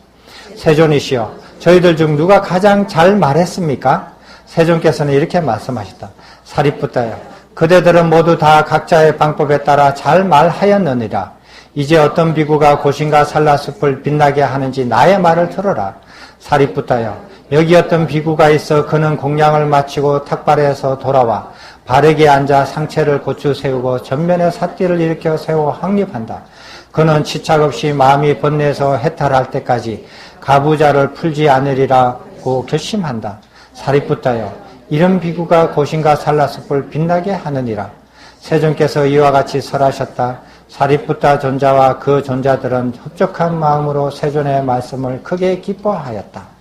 세존이시여, 저희들 중 누가 가장 잘 말했습니까? 세존께서는 이렇게 말씀하셨다. 사리푸타여, 그대들은 모두 다 각자의 방법에 따라 잘 말하였느니라. 이제 어떤 비구가 고신과 산라숲을 빛나게 하는지 나의 말을 들어라. 사리푸타여, 여기 어떤 비구가 있어 그는 공양을 마치고 탁발에서 돌아와 바르게 앉아 상체를 고추 세우고 전면에 삿띠를 일으켜 세워 확립한다. 그는 치착 없이 마음이 번뇌에서 해탈할 때까지 가부좌를 풀지 않으리라고 결심한다. 사리푸타여, 이런 비구가 고신과 산라숲을 빛나게 하느니라. 세존께서 이와 같이 설하셨다. 사리푸타 존자와 그 존자들은 흡족한 마음으로 세존의 말씀을 크게 기뻐하였다.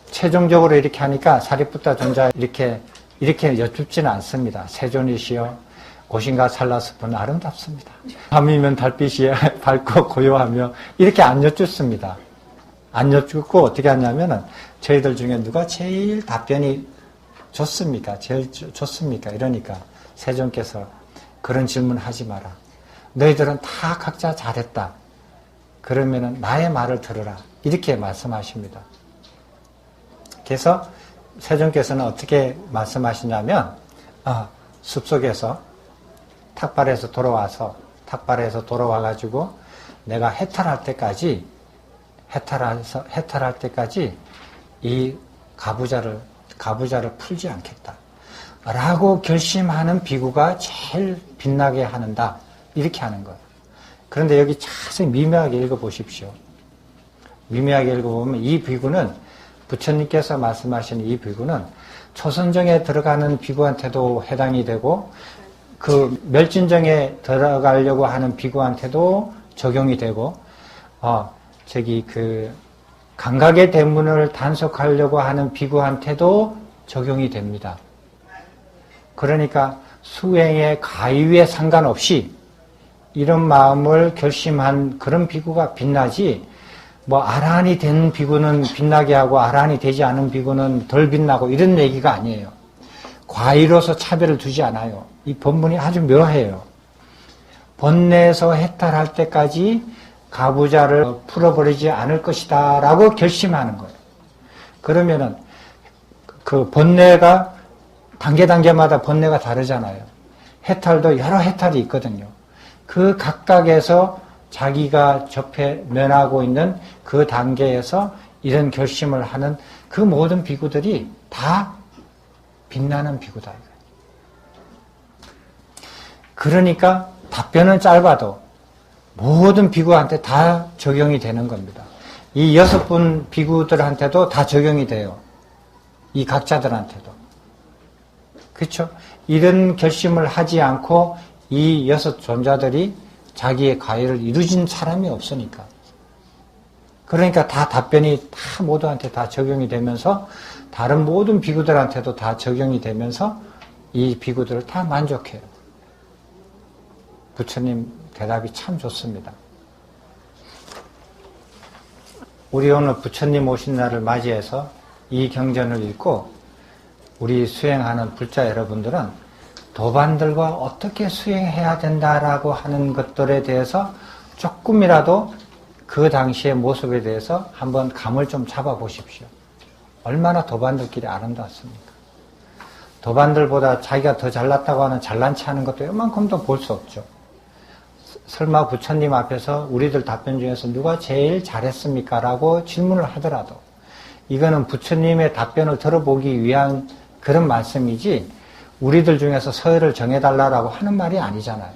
최종적으로 이렇게 하니까 사리푸타 존자 이렇게 여쭙지는 않습니다. 세존이시여, 고신과 산라숲은 아름답습니다. 밤이면 달빛이 밝고 고요하며 이렇게 안 여쭙습니다. 안 여쭙고 어떻게 하냐면은 저희들 중에 누가 제일 답변이 좋습니까? 제일 좋습니까? 이러니까 세존께서 그런 질문 하지 마라. 너희들은 다 각자 잘했다. 그러면은 나의 말을 들으라. 이렇게 말씀하십니다. 그래서 세존께서는 어떻게 말씀하시냐면 숲속에서 탁발에서 돌아와가지고 내가 해탈할 때까지 이 가부좌를 풀지 않겠다. 라고 결심하는 비구가 제일 빛나게 하는다. 이렇게 하는 거예요. 그런데 여기 자세히 미묘하게 읽어보십시오. 미묘하게 읽어보면 이 비구는 부처님께서 말씀하시는 이 비구는 초선정에 들어가는 비구한테도 해당이 되고 그 멸진정에 들어가려고 하는 비구한테도 적용이 되고 감각의 대문을 단속하려고 하는 비구한테도 적용이 됩니다. 그러니까 수행의 가위에 상관없이 이런 마음을 결심한 그런 비구가 빛나지, 아란이 된 비구는 빛나게 하고 아란이 되지 않은 비구는 덜 빛나고 이런 얘기가 아니에요. 과위로서 차별을 두지 않아요. 이 본문이 아주 묘해요. 번뇌에서 해탈할 때까지 가부좌를 풀어버리지 않을 것이다 라고 결심하는 거예요. 그러면은 그 번뇌가 단계마다 번뇌가 다르잖아요. 해탈도 여러 해탈이 있거든요. 그 각각에서 자기가 면하고 있는 그 단계에서 이런 결심을 하는 그 모든 비구들이 다 빛나는 비구다. 그러니까 답변은 짧아도 모든 비구한테 다 적용이 되는 겁니다. 이 6분 비구들한테도 다 적용이 돼요. 이 각자들한테도. 그렇죠? 이런 결심을 하지 않고 이 6 존자들이 자기의 가위를 이루진 사람이 없으니까. 그러니까 다 답변이 다 모두한테 다 적용이 되면서 다른 모든 비구들한테도 다 적용이 되면서 이 비구들을 다 만족해요. 부처님 대답이 참 좋습니다. 우리 오늘 부처님 오신 날을 맞이해서 이 경전을 읽고 우리 수행하는 불자 여러분들은 도반들과 어떻게 수행해야 된다라고 하는 것들에 대해서 조금이라도 그 당시의 모습에 대해서 한번 감을 좀 잡아보십시오. 얼마나 도반들끼리 아름답습니까? 도반들보다 자기가 더 잘났다고 하는 잘난 체 하는 것도 이만큼도 볼 수 없죠. 설마 부처님 앞에서 우리들 답변 중에서 누가 제일 잘했습니까? 라고 질문을 하더라도 이거는 부처님의 답변을 들어보기 위한 그런 말씀이지 우리들 중에서 서열을 정해달라고 하는 말이 아니잖아요.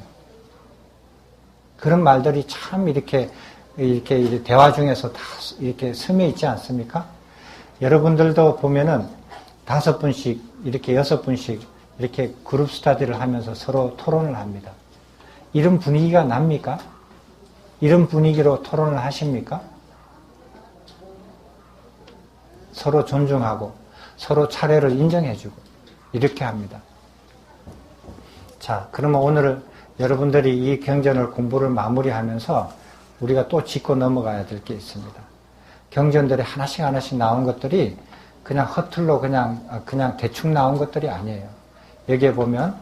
그런 말들이 참 이렇게 대화 중에서 다 이렇게 스며 있지 않습니까? 여러분들도 보면은 5분씩, 이렇게 6분씩 이렇게 그룹 스터디를 하면서 서로 토론을 합니다. 이런 분위기가 납니까? 이런 분위기로 토론을 하십니까? 서로 존중하고 서로 차례를 인정해주고 이렇게 합니다. 자, 그러면 오늘 여러분들이 이 경전을 공부를 마무리하면서 우리가 또 짚고 넘어가야 될 게 있습니다. 경전들이 하나씩 나온 것들이 그냥 허틀로 그냥 대충 나온 것들이 아니에요. 여기에 보면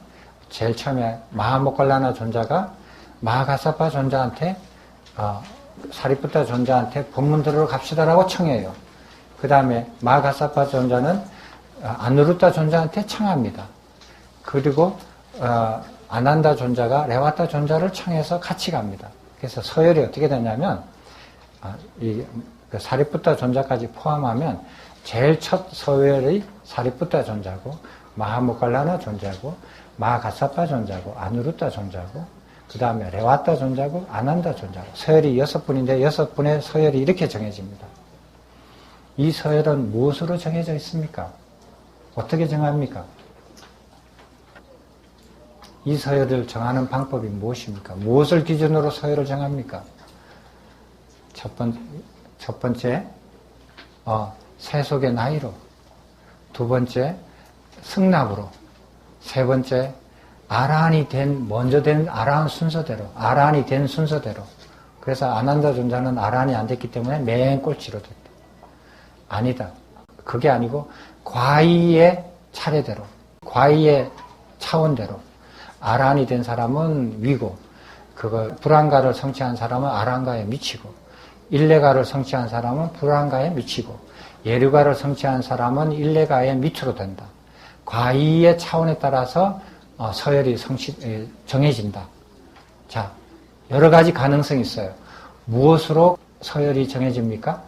제일 처음에 마하모칼라나 존자가 마하가사파 존자한테 사리푸타 존자한테 법문 들으러 갑시다라고 청해요. 그 다음에 마하가사파 존자는 아누루타 존자한테 청합니다. 그리고 아난다 존자가 레와타 존자를 청해서 같이 갑니다. 그래서 서열이 어떻게 되냐면 사리푸타 존자까지 포함하면 제일 첫 서열이 사리푸타 존자고 마하모칼라나 존자고 마하가사파 존자고 아누루타 존자고 그 다음에 레와타 존자고 아난다 존자고 서열이 6분인데 6분의 서열이 이렇게 정해집니다. 이 서열은 무엇으로 정해져 있습니까? 어떻게 정합니까? 이 서열을 정하는 방법이 무엇입니까? 무엇을 기준으로 서열을 정합니까? 첫 번째, 세속의 나이로. 두 번째, 승납으로. 세 번째, 먼저 된 아라한 순서대로. 아라한이 된 순서대로. 그래서 아난다 존자는 아라한이 안 됐기 때문에 맨 꼴찌로 됐다. 아니다. 그게 아니고, 과의의 차례대로. 과의의 차원대로. 아라한이 된 사람은 위고, 그거 불안가를 성취한 사람은 아란가에 미치고, 일레가를 성취한 사람은 불안가에 미치고, 예류가를 성취한 사람은 일레가의 밑으로 된다. 과의의 차원에 따라서 서열이 정해진다. 자, 여러 가지 가능성이 있어요. 무엇으로 서열이 정해집니까?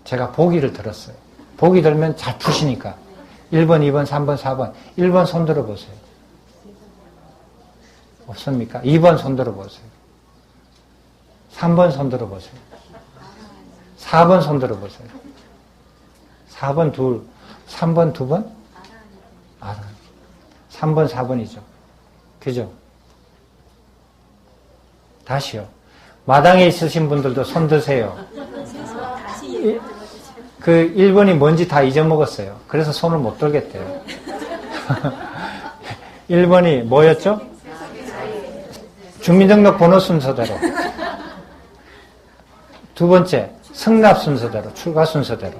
제가 보기를 들었어요. 보기 들면 잘 푸시니까. 1번, 2번, 3번, 4번. 1번 손 들어보세요. 없습니까? 2번 손 들어보세요. 3번 손 들어보세요. 4번 손 들어보세요. 4번 둘, 3번 두 번? 아란. 3번 4번이죠. 그죠? 다시요. 마당에 있으신 분들도 손 드세요. 그 1번이 뭔지 다 잊어먹었어요. 그래서 손을 못 들겠대요. 1번이 뭐였죠? 주민등록 번호 순서대로. 두 번째, 승납 순서대로, 출가 순서대로.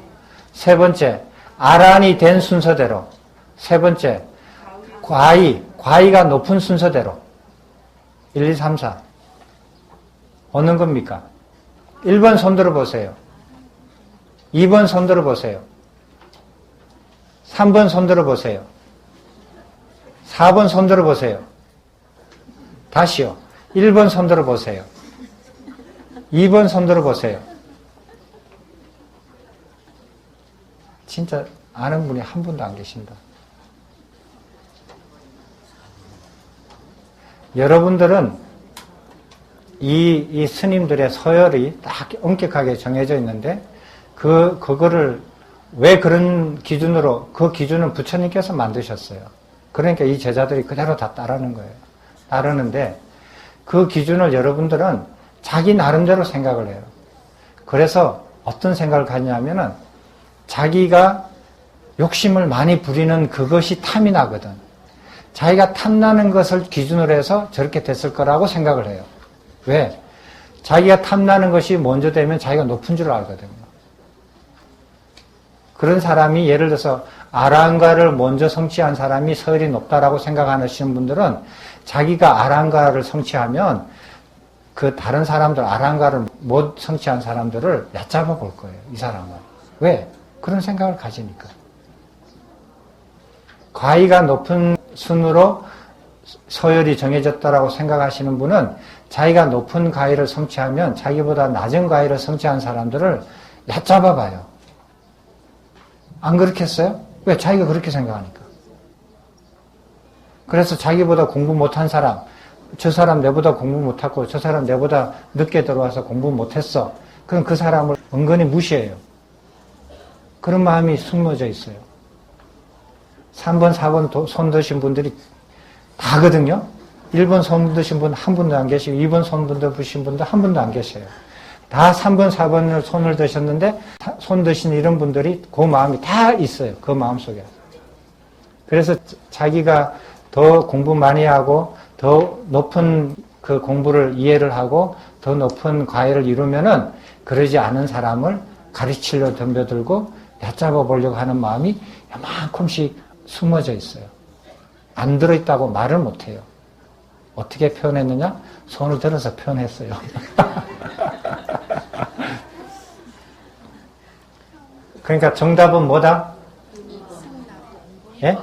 세 번째, 아란이 된 순서대로. 세 번째, 과의가 높은 순서대로. 1, 2, 3, 4. 어느 겁니까? 1번 손 들어보세요. 2번 손 들어보세요. 3번 손 들어보세요. 4번 손 들어보세요. 다시요. 1번 손 들어보세요. 2번 손 들어보세요. 진짜 아는 분이 한 분도 안 계신다. 여러분들은 이 스님들의 서열이 딱 엄격하게 정해져 있는데, 그거를 왜 그런 기준으로, 그 기준은 부처님께서 만드셨어요. 그러니까 이 제자들이 그대로 다 따르는 거예요. 따르는데, 그 기준을 여러분들은 자기 나름대로 생각을 해요. 그래서 어떤 생각을 갖냐면은, 자기가 욕심을 많이 부리는 그것이 탐이 나거든. 자기가 탐나는 것을 기준으로 해서 저렇게 됐을 거라고 생각을 해요. 왜? 자기가 탐나는 것이 먼저 되면 자기가 높은 줄 알거든요. 그런 사람이 예를 들어서 아란가를 먼저 성취한 사람이 서열이 높다라고 생각하시는 분들은 자기가 아란가를 성취하면 그 다른 사람들, 아란가를 못 성취한 사람들을 얕잡아 볼 거예요. 이 사람은. 왜? 그런 생각을 가지니까. 과의가 높은 순으로 서열이 정해졌다라고 생각하시는 분은 자기가 높은 과의를 성취하면 자기보다 낮은 과의를 성취한 사람들을 얕잡아 봐요. 안 그렇겠어요? 왜? 자기가 그렇게 생각하니까. 그래서 자기보다 공부 못한 사람, 저 사람 내보다 공부 못하고 저 사람 내보다 늦게 들어와서 공부 못했어. 그럼 그 사람을 은근히 무시해요. 그런 마음이 숨어져 있어요. 3번, 4번 손 드신 분들이 다거든요. 1번 손 드신 분 한 분도 안 계시고 2번 손 드신 분도 한 분도 안 계셔요. 다 3번, 4번을 손을 드셨는데 손 드신 이런 분들이 그 마음이 다 있어요. 그 마음속에. 그래서 자기가 더 공부 많이 하고 더 높은 그 공부를 이해를 하고 더 높은 과외를 이루면은 그러지 않은 사람을 가르치려 덤벼들고 얕잡아 보려고 하는 마음이 요만큼씩 숨어져 있어요. 안 들어있다고 말을 못해요. 어떻게 표현했느냐? 손을 들어서 표현했어요. 그러니까 정답은 뭐다? 예?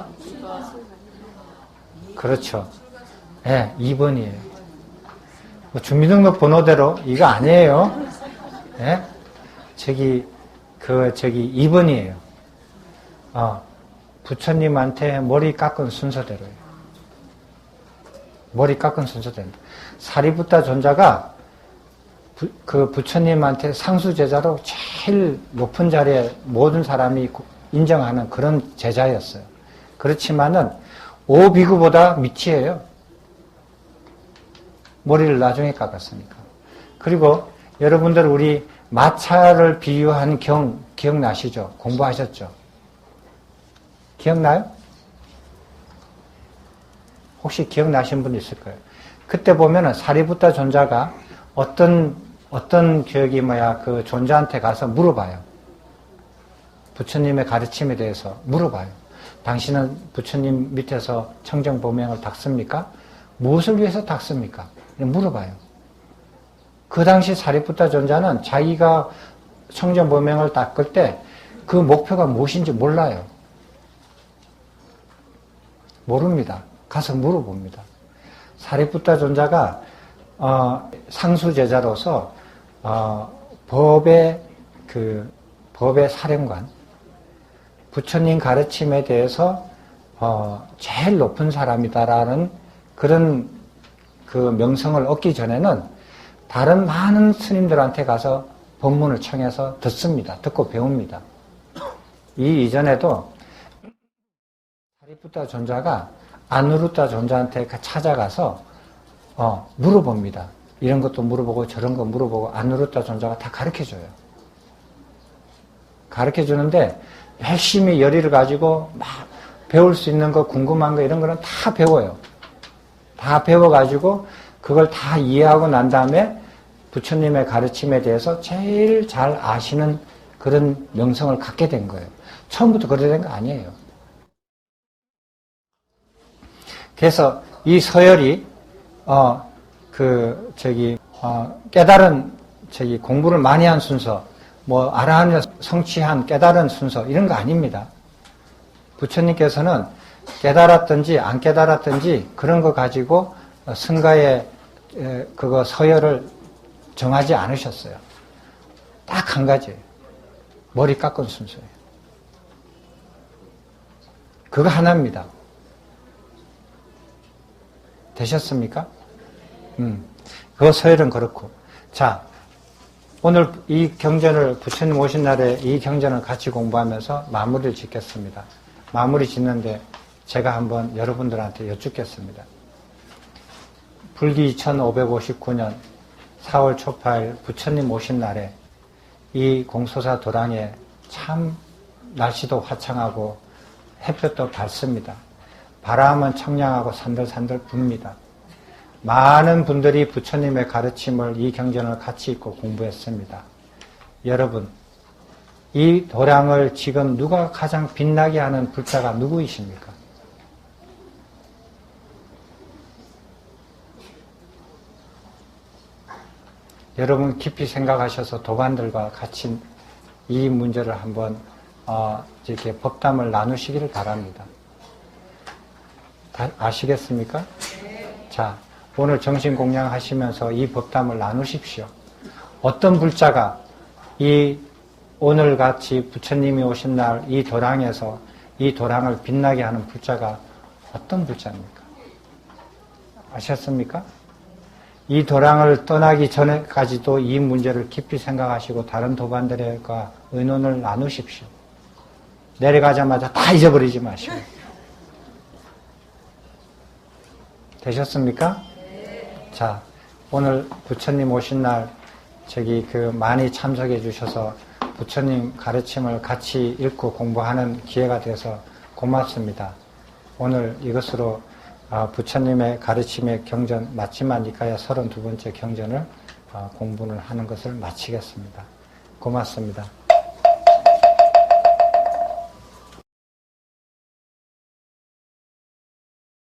그렇죠. 예, 2번이에요. 뭐 주민등록 번호대로 이거 아니에요. 예? 저기 2번이에요. 부처님한테 머리 깎은 순서대로예요. 머리 깎은 순서대로. 사리부타 존자가 그 부처님한테 상수제자로 제일 높은 자리에 모든 사람이 인정하는 그런 제자였어요. 그렇지만은 오비구보다 밑이에요. 머리를 나중에 깎았으니까. 그리고 여러분들 우리 마차를 비유한 경 기억나시죠? 공부하셨죠? 기억나요? 혹시 기억나신 분 있을 거예요. 그때 보면은 사리부타 존자가 어떤 그 존자한테 가서 물어봐요. 부처님의 가르침에 대해서 물어봐요. 당신은 부처님 밑에서 청정보명을 닦습니까? 무엇을 위해서 닦습니까? 물어봐요. 그 당시 사리푸타 존자는 자기가 청정보명을 닦을 때 그 목표가 무엇인지 몰라요. 모릅니다. 가서 물어봅니다. 사리푸타 존자가 상수제자로서 법의 사령관, 부처님 가르침에 대해서 제일 높은 사람이다라는 그런 그 명성을 얻기 전에는 다른 많은 스님들한테 가서 법문을 청해서 듣습니다. 듣고 배웁니다. 이 이전에도 사리푸타 존자가 아누루타 존자한테 찾아가서 물어봅니다. 이런 것도 물어보고 저런 거 물어보고 아누루타 존자가 다 가르쳐줘요. 가르쳐주는데 열심히 열의를 가지고 막 배울 수 있는 거, 궁금한 거 이런 거는 다 배워요. 다 배워가지고 그걸 다 이해하고 난 다음에 부처님의 가르침에 대해서 제일 잘 아시는 그런 명성을 갖게 된 거예요. 처음부터 그렇게 된 거 아니에요. 그래서 이 서열이 깨달은 공부를 많이 한 순서, 아라한을 성취한 깨달은 순서 이런 거 아닙니다. 부처님께서는 깨달았든지 안 깨달았든지 그런 거 가지고 승가의 그거 서열을 정하지 않으셨어요. 딱 한 가지예요. 머리 깎은 순서예요. 그거 하나입니다. 되셨습니까? 그 서열은 그렇고. 자, 오늘 이 경전을, 부처님 오신 날에 이 경전을 같이 공부하면서 마무리를 짓겠습니다. 마무리 짓는데 제가 한번 여러분들한테 여쭙겠습니다. 불기 2559년 4월 초파일 부처님 오신 날에 이 공소사 도랑에 참 날씨도 화창하고 햇볕도 밝습니다. 바람은 청량하고 산들산들 붑니다. 많은 분들이 부처님의 가르침을 이 경전을 같이 읽고 공부했습니다. 여러분, 이 도량을 지금 누가 가장 빛나게 하는 불자가 누구이십니까? 여러분 깊이 생각하셔서 도반들과 같이 이 문제를 한번 이렇게 법담을 나누시기를 바랍니다. 아시겠습니까? 자, 오늘 정신 공양하시면서 이 법담을 나누십시오. 어떤 불자가 이 오늘같이 부처님이 오신 날 이 도량에서 이 도량을 빛나게 하는 불자가 어떤 불자입니까? 아셨습니까? 이 도량을 떠나기 전에까지도 이 문제를 깊이 생각하시고 다른 도반들과 의논을 나누십시오. 내려가자마자 다 잊어버리지 마시고. 되셨습니까? 네. 자, 오늘 부처님 오신 날 많이 참석해 주셔서 부처님 가르침을 같이 읽고 공부하는 기회가 돼서 고맙습니다. 오늘 이것으로 부처님의 가르침의 경전 마치마 니카야 32번째 경전을 공부를 하는 것을 마치겠습니다. 고맙습니다.